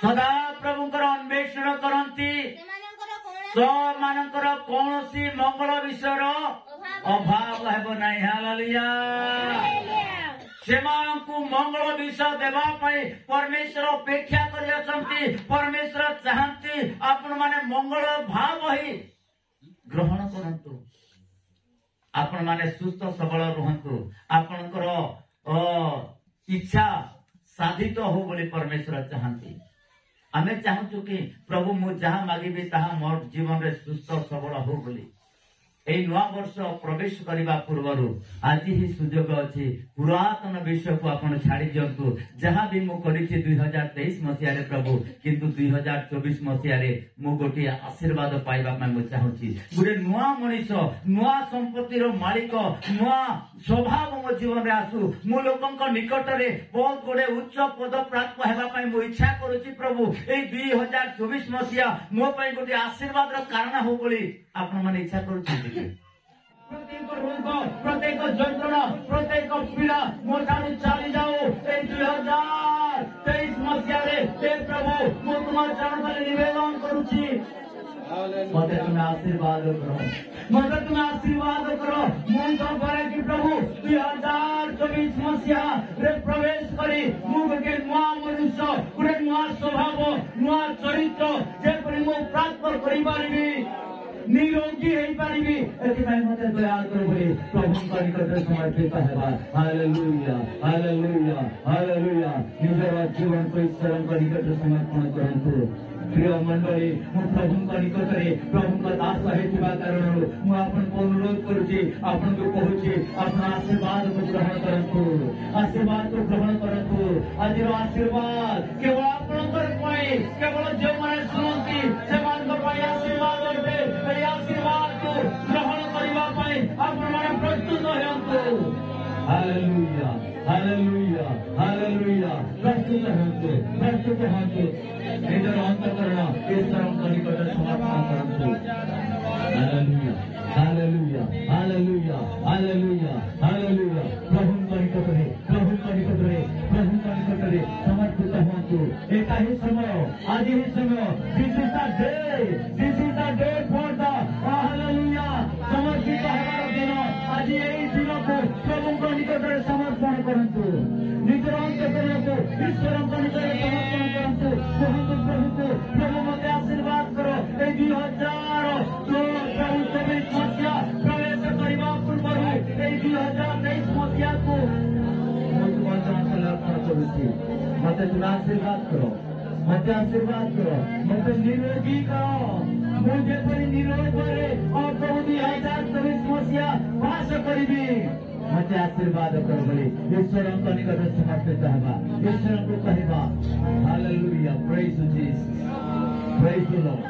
सदा प्रभुंकर अन्वेषण करती सेमानकर कौनसी मंगल विषयर अभाव हेबो नाही। हालेलुया। सेमानकु मंगल विषय देबा पाई परमेश्वर अपेक्षा करि अछंती। परमेश्वर चाहंती आपण माने मंगल भाव ही ग्रहण करंतु, आपण माने सुस्थ सबल रहंतु, आपनकर इच्छा साधित हो बोली परमेश्वर चाहंती। आमे चाहूचु कि प्रभु मु जहाँ मागिबी ताहा मोर जीवन रे सुस्थ सबल हो बोली। एई नुआ वर्ष प्रवेश करबा पूर्वरु आज ही सुयोग अछि, पुरातन विषय को आपण छाड़ी दियंतु। जहाँ भी मु करिछि 2023 मसिया रे प्रभु, किंतु 2024 मसिया रे मु गोटे आशीर्वाद पाइबा मै मु चाहूछि। गोटे नुआ मनीष, नुआ संपत्ति रो मालिक, नुआ स्वभाव मो जीवन रे आसु, मु लोकंक निकट रे बहुत गोटे उच्च पद प्राप्त हेबा पई मु इच्छा करूछि। प्रभु एई 2024 मसिया मो पई गोटे आशीर्वाद रो कारण हो बोली आपण माने इच्छा करूछि। प्रत्येक रोग, प्रत्येक जंत्रणा, प्रत्येक पीड़ा मोर ठानु चली जाओ। 2023 मसिया रे हे प्रभु मो तुमार चरण तले निवेदन करूछि, मते तुम आशीर्वाद करो, मते तुम आशीर्वाद करो। मन तो करे कि प्रभु 2024 मसिया रे प्रवेश करी मु के नुआ मनुष्य, गोटे नुआ स्वभाव, नुआ चरित्र जेपरि मु प्राप्त करि पारिबी, निरोगी हेई पारिबी। एथिपाई मते दया करो बोली प्रभु का निकट समर्पित हेबा। Hallelujah hallelujah hallelujah. निजर जीवन को ईश्वर का निकट समर्पण करंतु। प्रिय मंडली मु प्रभु का निकट रे प्रभु का दास हेतिबा कारण मु आपन को अनुरोध करूची, आपन को कहूची आपन आशीर्वाद को ग्रहण करंतु, आशीर्वाद को ग्रहण करंतु। आज रो आशीर्वाद केवल आपन कर पई, केवल जो माने सुनंती से मान को पई आशीर्वाद होते। ए आशीर्वाद को ग्रहण करिबा पई आपन माने प्रस्तुत होयंतु। Hallelujah hallelujah hallelujah. प्रस्तुत होयंतु, प्रस्तुत होयंतु। निजर अंतःकरण ईश्वर का निकट समर्पण करंतु। Hallelujah hallelujah hallelujah hallelujah hallelujah. प्रभु का निकट रे, प्रभु का निकट रे, प्रभु का निकट रे समर्पित होंतु। एका ही समय, आज ही समय, this is the day, this is the day for the hallelujah समर्पित हेबार दिन। आज एई दिन को प्रभु का निकट रे समर्पण करंतु। निजर अंतःकरण को ईश्वर का निकट रे समर्पण करंतु। प्रभु मते आशीर्वाद करो। 2024 मसिया प्रवेश करबा पूर्व 2023 मसिया को मते तुम आशीर्वाद करो, मते आशीर्वाद करो, मते निरोगी करो। मुझे परी निरोग करे और प्रभु 2024 मसिया वास करिबी। मते आशीर्वाद करो बोली ईश्वर का निकट समर्पित हेबा। ईश्वर को कहबा hallelujah, praise Jesus. Praise the Lord.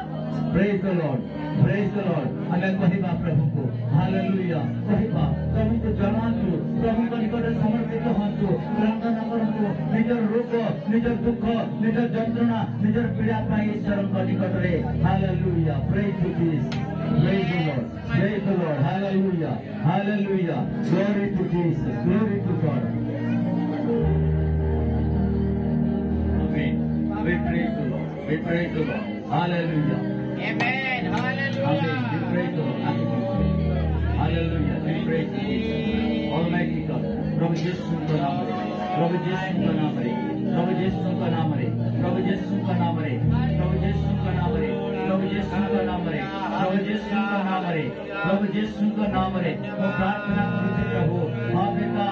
Praise the Lord. Praise the Lord. ଆମେ କହିବା ପ୍ରଭୁଙ୍କୁ ହାଲେଲୁୟା କହିବା ପ୍ରଭୁଙ୍କୁ ଜଣାନ୍ତୁ ପ୍ରଭୁଙ୍କ ନିକଟରେ ସମର୍ପିତ ହୁଅନ୍ତୁ ପ୍ରାର୍ଥନା କରନ୍ତୁ ନିଜର ରୋଗ ନିଜର ଦୁଃଖ ନିଜର ଯନ୍ତ୍ରଣା ନିଜର ପୀଡ଼ା ପାଇଁ ଈଶ୍ୱରଙ୍କ ନିକଟରେ hallelujah praise to Jesus Praise the Lord. Praise the Lord. Hallelujah. Hallelujah. Glory to Jesus. Glory to God. Amen. We praise the Lord. We praise the Lord. Hallelujah. Amen. Hallelujah. Amen. We praise the Lord. Hallelujah. We praise Jesus. Almighty God. प्रभु यीशु का नाम रे प्रभु यीशु का नाम रे प्रभु यीशु का नाम रे प्रभु यीशु का नाम रे प्रभु यीशु का नाम रे प्रभु यीशु का नाम रे प्रभु यीशु का नाम रे प्रभु यीशु का नाम रे वो प्रार्थना करूँ प्रभु हाँ पिता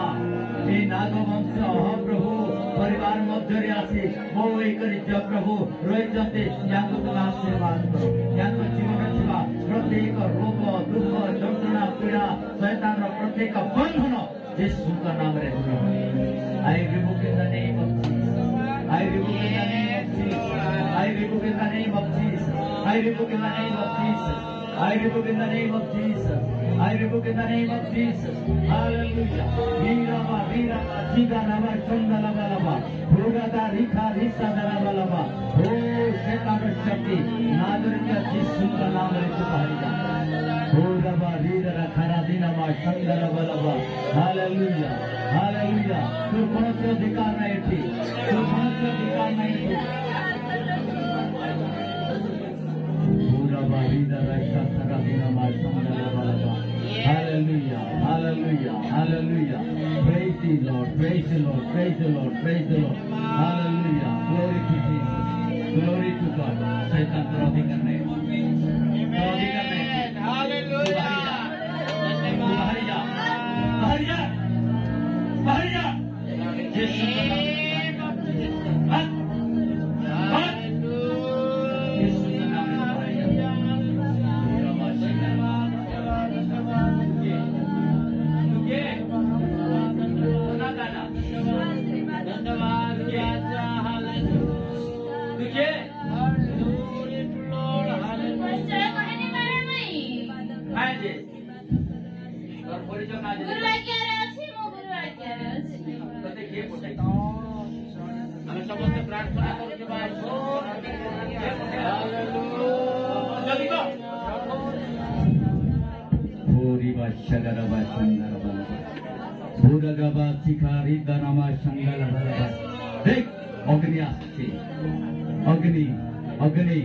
ये नागवंश हाँ प्रभु परिवार मध्य आसी वो एक प्रभु रही जाते यांको तुम आशीर्वाद करो यांको जीवन थिबा प्रत्येक रोग दुख जंत्रणा पीड़ा शैतान प्रत्येक बंधन यीशु का नाम रे I rebuke in the name of Jesus. I rebuke in the name of Jesus. I rebuke in the name of Jesus. I rebuke in the name of Jesus. I rebuke in the name of Jesus. I rebuke in the name of Jesus. Hallelujah. Virava, virava, jigarava, chondalavava. Bhugata, rikha, risa, dalavalava. Oh, Shaitan Shakti. Nagarika, Jishu ka naam re tu bahariya. Bhugava, ridara, kharadinava, chondalavalava. Hallelujah. Hallelujah. Tu कौन से अधिकार नहीं थी tu कौन से अधिकार नहीं थी पूरा बारी दराइशा सगा दिना मार्चंदा वाला Hallelujah. Hallelujah. Hallelujah. Praise the Lord. Praise the Lord. Praise the Lord. Praise the Lord. Hallelujah. Glory to Jesus. Glory to God. Satan विरोधी करने विरोधी करने Hallelujah. बाहर जा बाहर जा बाहर जा यीशु का नाम यीशु का नाम बाहर जा ये सुना गाना धन्यवाद राजा हालेलुया तुझे glory to Lord hallelujah काय जे और परिचय ना जे गुरुवाक्ୟରେ ଅଛି ମୋ ଗୁରୁବାକ୍ୟରେ ଅଛି तते के पोटे ଆମେ ସମସ୍ତେ ପ୍ରାର୍ଥନା କରୁଥିବା ଜଲ୍ଦି କର Puriva Shagarava Shangarava Puragava Sikari Dhanama Shangarava Dek Agni Asche Agni Agni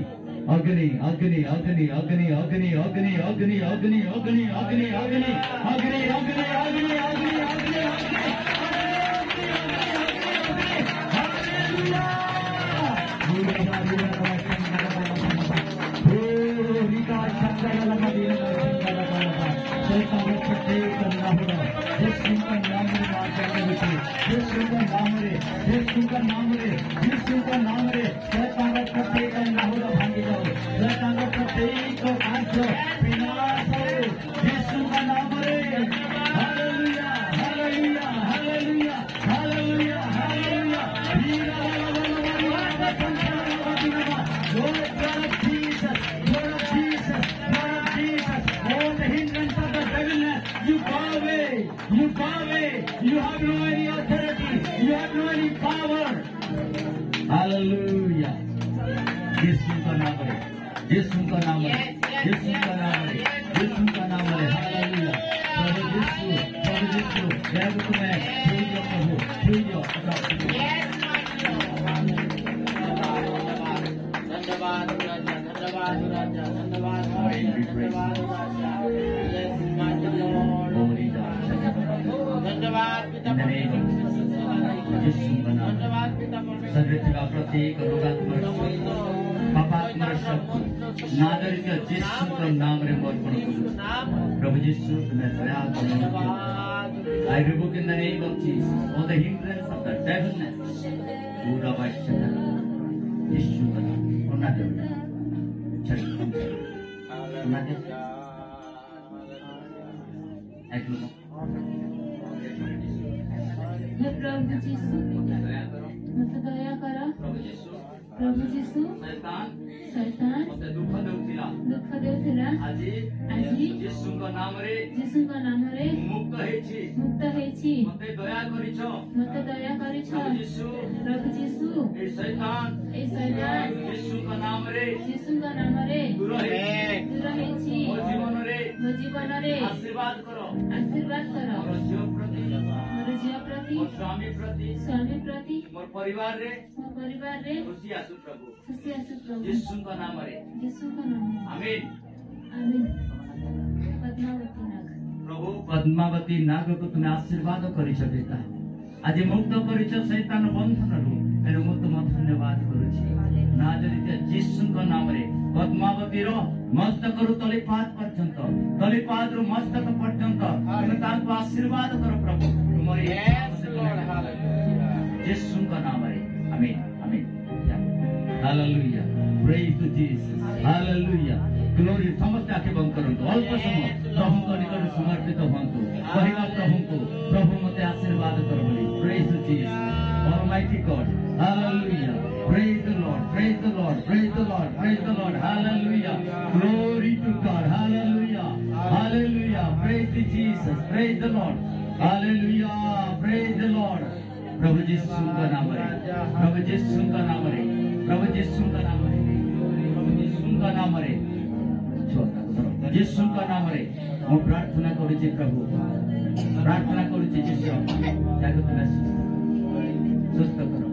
Agni Agni Agni Agni Agni Agni Agni Agni Agni Agni Agni Agni Agni Agni Agni You have no any authority. You have no any power. Hallelujah. यीशु का नाम है. यीशु का नाम है. यीशु का नाम है. यीशु का नाम है. Hallelujah. प्रभु यीशु, जय तुम्हें छुई जो प्रभु, छुई जो धन्यवाद राजा धन्यवाद राजा धन्यवाद धन्यवाद राजा yes mighty Lord धन्यवाद पिता धन्यवाद पिता शरीर का प्रत्येक रोगात्मक पापात्मक शब्द नागरिक यीशु का नाम रे अर्पण करू प्रभु यीशु तुम्हें दया करो I rebuke in the name of Jesus all the hindrance of the devilness पूरा वाश्य यीशु का नाम उन्ना दे चल उन्ना दे एक लोग हे प्रभु यीशु दया करो मुझे दया करो प्रभु यीशु ପ୍ରଭୁ ଯୀଶୁ शैतान ଶୈତାନ मते दुख देउथिला ଦୁଃଖ ଦେଉଥିଲା ଆଜି ଆଜି ଯୀଶୁଙ୍କ ନାମରେ ଯୀଶୁଙ୍କ ନାମରେ ମୁକ୍ତ ହେଇଛି ମୁକ୍ତ ହେଇଛି ମତେ ଦୟା କରିଛ ମତେ ଦୟା କରିଛ ପ୍ରଭୁ ଯୀଶୁ ପ୍ରଭୁ ଯୀଶୁ ଏ ଶୈତାନ ଏଇ ଶୈତାନ ଯୀଶୁଙ୍କ ନାମରେ ଯୀଶୁଙ୍କ ନାମରେ ଦୂର ହେଇଛି ଦୂର ହେଇଛି ମୋ ଜୀବନରେ ମୋ ଜୀବନରେ ଆଶୀର୍ବାଦ କର ଆଶୀର୍ବାଦ କର ମୋର ଝିଅ ପ୍ରତି ମୋର ଝିଅ ପ୍ରତି ମୋର ସ୍ୱାମୀ ପ୍ରତି ସ୍ୱାମୀ ପ୍ରତି ମୋର ପରିବାରରେ ମୋ ପରିବାରରେ ଖୁସି ଆସୁ ପ୍ରଭୁ ଖୁସି ଆସୁ ପ୍ରଭୁ ଯୀଶୁଙ୍କ ନାମରେ ଯୀଶୁଙ୍କ ନାମରେ ଆମିନ୍ ଆମିନ୍ ପଦ୍ମାବତୀ ନାଗ प्रभु पद्मावती नाग को तुम्हें आशीर्वाद करिछ पिता आज मुक्त करिछ शैतान बंधनरु एनु मु तुम धन्यवाद करूछि नाजरित यीशुଙ୍କ नामरे पद्मावती रो मस्तक रु तलिपाद पर्यंत तलिपाद रु मस्तक पर्यंत तुम ताको आशीर्वाद करो प्रभु तुमरी यीशुଙ୍କ नामरे आमीन आमीन hallelujah praise to Jesus hallelujah glory समस्त आंखें बंद करंतु अल्प समय प्रभु को निकट समर्पित होंतु कहवा प्रभु को प्रभु मते आशीर्वाद कर बोली praise to Jesus almighty God hallelujah praise the Lord praise the Lord praise the Lord praise the Lord hallelujah glory to God hallelujah hallelujah praise to Jesus praise the Lord hallelujah praise the Lord प्रभु यीशु का नाम रे प्रभु यीशु का नाम रे प्रभु यीशु का नाम रे प्रभु यीशु का नाम रे यीशु का नाम रे मैं प्रार्थना करूची प्रभु प्रार्थना करूची यीशु ताको तुम्हें सुस्त करो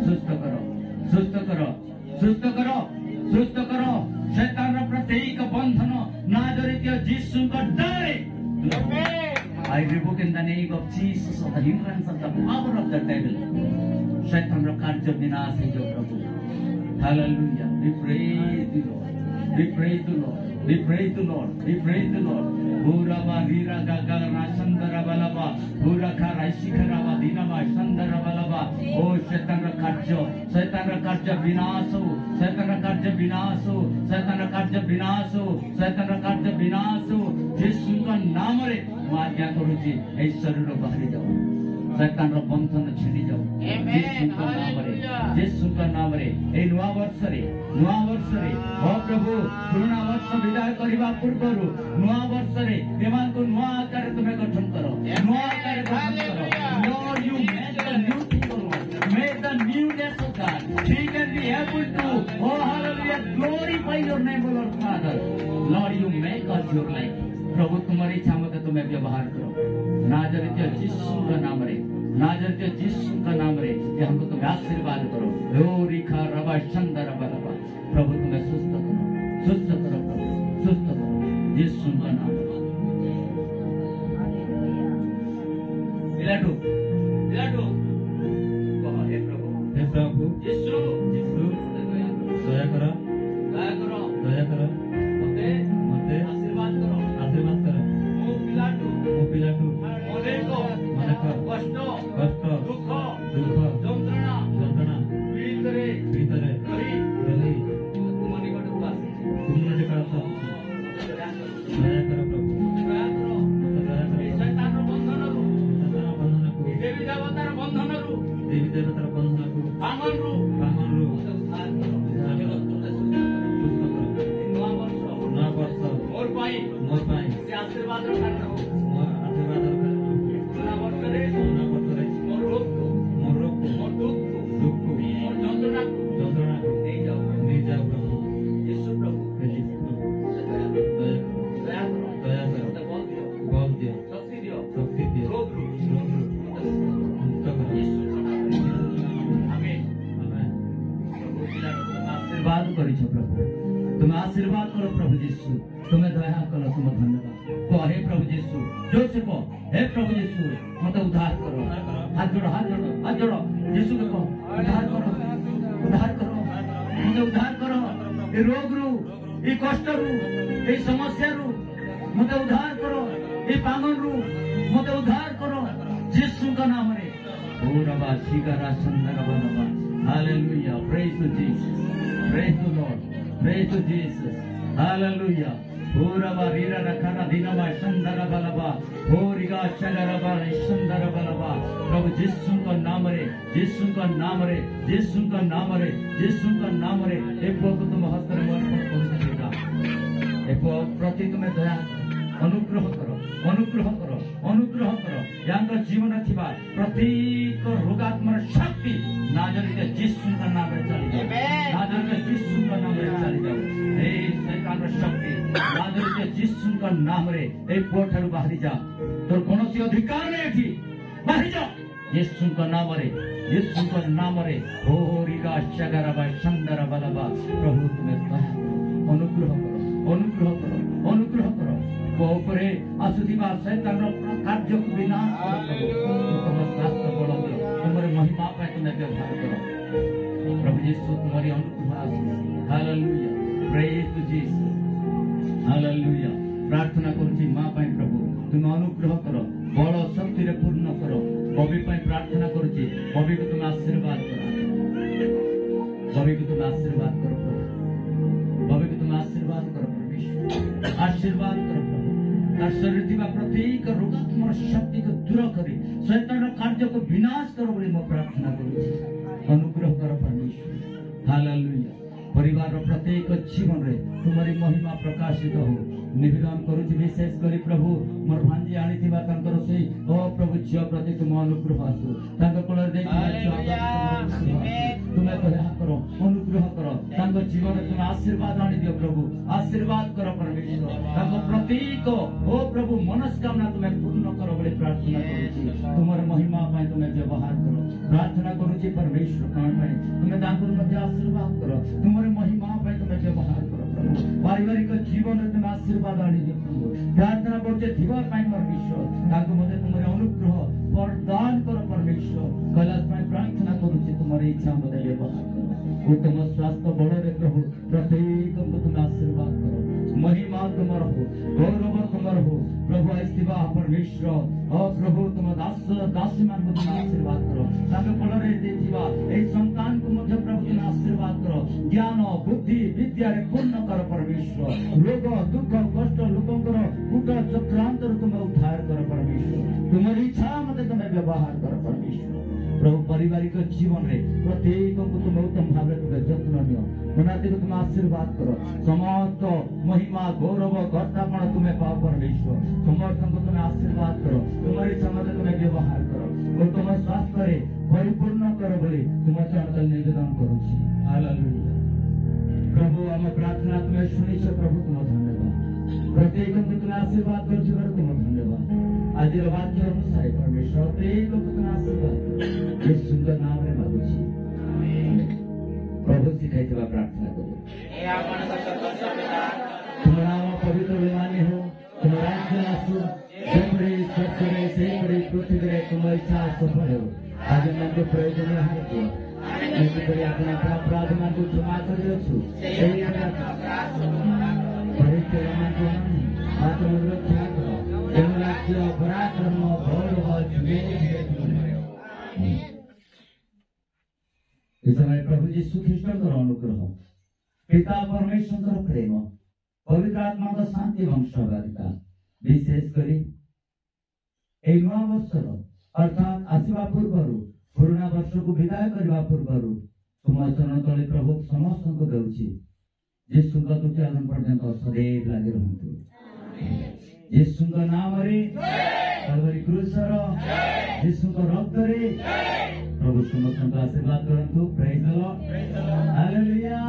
सुस्त करो सुस्त करो सुस्त करो सुस्त करो शैतान रा प्रत्येक बंधन नाजरित यीशु का डरे I rebuke in the name of Jesus of the hindrance of the power of the devil. शैतान रा कार्य विनाश है जो प्रभु Hallelujah. We praise the Lord. We praise the Lord. We praise the Lord. We praise the Lord. Burava Rira Gagara Sandara Balaba. Buraka Raishikara Dinama Sandara Balaba. Oh Shetana Karjo. Shetana Karja Vinaso. Shetana Karja Vinaso. Shetana Karja Vinaso. Shetana Karja Vinaso. Jesus का नाम रे मार्या करूची ए शरीर बाहरी जाओ शैतान रो बंधन छिड़ी जाओ यीशु का नाम रे ए नुआ वर्ष रे ओ प्रभु पुराना वर्ष विदाय करबा पूर्वरु नुआ वर्ष रे एमान को नुआ आकार तुम्हें गठन करो नुआ आकार गठन करो Lord you make the new people make the newness of God he can be able to oh hallelujah glorify your name Lord father Lord you make us your life प्रभु तुम्हारी इच्छा मत तुम्हें व्यवहार करो नाजरित यीशु का नाम रे नाजरित यीशु का नाम रे ये हमको तुम्हें आशीर्वाद करो लोरी खा रबा चंदर बलबा प्रभु तुम्हें सुस्त करो प्रभु सुस्त करो यीशु का नाम इलाटू कहो हे प्रभु यीशु दया करो मते आशीर्वाद करो ओ पिलाटू मने को कष्ट दुख যন্ত্রণা ভিতরে রহি तुम निकट को आसी दया करो प्रभु दया करो शैतान रो बंधन देवी देवतार बंधन पांगन रू मोर पाई आशीर्वाद रो कारण हो मोर रोग मोर दुख मोर যন্ত্রণा नहीं जाओ प्रभु यीशु प्रभु दया करो बल दियो शक्ति दियो रोग यीशु आमीन आशीर्वाद करिछ प्रभु तुम आशीर्वाद करो प्रभु यीशु तुम्हें दया करो तुम धन्यवाद को हे प्रभु यीशु जो से को हे प्रभु यीशु मत उद्धार करो हाथ जोड़ो यीशु को कहो उद्धार करो मत उद्धार करो ये रोग रू ये कष्ट रू ये समस्या रू मत उद्धार करो ये पागल रू मत उद्धार करो यीशु का नाम रे ओ रबा शिगरा सुंदर बलबा hallelujah praise to Jesus praise to Lord praise to Jesus hallelujah Uraba Rira Rakana Dinama Shandara Balaba, Horiga Shagaraba Shandara Balaba, प्रभु यीशु का नाम रे, यीशु का नाम रे, यीशु का नाम रे, यीशु का नाम रे, एक को तुम हस्तर में अर्पण कर सकेगा, एक प्रति तुम्हें दया अनुग्रह करो, अनुग्रह करो, अनुग्रह करो, यांग जीवन थिबा प्रत्येक रोगात्मक शक्ति नाजरीत यीशु का नाम रे चली जाओ, नाजरीत यीशु का नाम रे चली जाओ, ए शैतान रे शक्ति नाजरीत यीशु का नाम रे ए पोठरू बाहरी जा, तो कौनसी अधिकार नहीं थी, बाहरी जा, यीशु का नाम रे, यीशु का नाम रे, होरिगा शगरबा शंदर बलबा, प्रभु तुम्हें दया करो, अनुग्रह करो, अनुग्रह करो, अनुग्रह करो, कोपरे असुदिवा शैतान रो कार्य को विनाश करो, तुम शास्त्र बोलो दे, तुम्हारे महिमा पे तुम्हें व्यवहार करो, प्रभु यीशु तुम्हारी अनुग्रह आशीष, hallelujah, praise to Jesus, hallelujah, प्रार्थना करूची मां पाई प्रभु तुम अनुग्रह करो, बल शक्ति रे पूर्ण करो, बबी पाई प्रार्थना करूची, बबी को तुम आशीर्वाद करो, बबी को तुम आशीर्वाद करो प्रभु, बबी को तुम आशीर्वाद करो परमेश्वर, आशीर्वाद करो प्रभु, तार शरीर दिवा प्रत्येक रोगात्मक शक्ति को दूर करी, शैतान कार्य को विनाश करो बोली मैं प्रार्थना करूची, अनुग्रह करो परमेश्वर, हालेलुया, परिवार रो प्रत्येक जीवन रे तुम्हारी महिमा प्रकाशित हो, निवेदन करूची विशेष करी प्रभु मोर भांजी आनी थिबा तांकर से ओ प्रभु झियो प्रति तुम अनुग्रह आसु, तांकर कोलर देखि तुम्हें दया करो, अनुग्रह करो, तांकर जीवन तुम आशीर्वाद आनी दियो प्रभु, आशीर्वाद करो परमेश्वर, तांकर प्रत्येक ओ प्रभु मनस्कामना तुम्हें पूर्ण करो बोली प्रार्थना करूची, तुम्हारे महिमा पाए तुम्हें व्यवहार करो, प्रार्थना करूची परमेश्वर कान पाए तुम्हें तांकर मध्य आशीर्वाद करो, तुम्हारे महिमा पाए तुम्हें व्यवहार करो प्रभु, पारिवारिक जीवन रे तुम आशीर्वाद आनी दियो प्रभु, प्रार्थना करते दिवा पाए परमेश्वर, तांकर मध्य तुम्हारे अनुग्रह वरदान करो परमेश्वर, कैलाश पाए प्रार्थना करूची तुम्हारी इच्छा मध्य व्यवहार करो, उत्तम स्वास्थ्य बल रे प्रभु प्रत्येक को तुम आशीर्वाद करो, महिमा तुमर हो, गौरव तुमर हो प्रभु, आशीर्वा परमेश्वर ओ प्रभु तुम दास दासी मान को तुम आशीर्वाद करो, ताके कोलरे देथिबा ए संतान को मध्य प्रभु तुम आशीर्वाद करो, ज्ञान बुद्धि विद्या रे पूर्ण करो परमेश्वर, रोग दुख कष्ट लोकों करो कूट चक्रांत रे तुम उद्धार करो परमेश्वर, तुम्हारी इच्छा मते तुम व्यवहार करो परमेश्वर, प्रभु पारिवारिक जीवन रे प्रत्येक को तुम उत्तम भाव रे तुम जत्न नियो, मनाते को तुम आशीर्वाद करो, समस्त महिमा गौरव कर्तापन तुम्हें पाओ परमेश्वर, समस्त को तुम आशीर्वाद करो, तुम्हारी समझ तुम्हें व्यवहार करो, और तुम स्वास्थ्य करे परिपूर्ण करो बोली तुम्हें चरण निवेदन करूची, हालेलुया, प्रभु हम प्रार्थना तुम्हें सुनी छो प्रभु तुम धन्यवाद, प्रत्येक को तुम आशीर्वाद करूची तुम धन्यवाद, आज वाक्य अनुसार परमेश्वर प्रत्येक को तुम आशीर्वाद ये सुंदर नाम रे मागुची, प्रभु सिखाई थवा प्रार्थना करो, तुम नाम पवित्र विमानी हो, तुम राज्य आसु, जेपरे सत्य से बड़ी पृथ्वी रे तुम इच्छा सफल हो, आज मन को प्रयोजन है कि मैं करे अपना अपराध मन को क्षमा करियो छु, एई अपराध पवित्र मन को आत्म रक्षा करो, जन राज्य पराक्रम गौरव इस समय प्रभु यीशु ख्रीष्ट अनुग्रह, पिता परमेश्वर प्रेम, पवित्र आत्मा का शांति एवं सहभागिता विशेष करी ए नवा वर्षर अर्थात आसवा पूर्वर पुराना वर्ष को विदाय करने पूर्वर तुम चरण तले प्रभु समस्त को देउछि, यीशु का तुझे आनंद पर्यंत सदैव लगे रहंतु, यीशु का नाम रे कलवरी क्रूस रो यीशु का रक्त रे प्रभु समस्त आशीर्वाद करंतु, प्रेज द लॉर्ड, हालेलुया।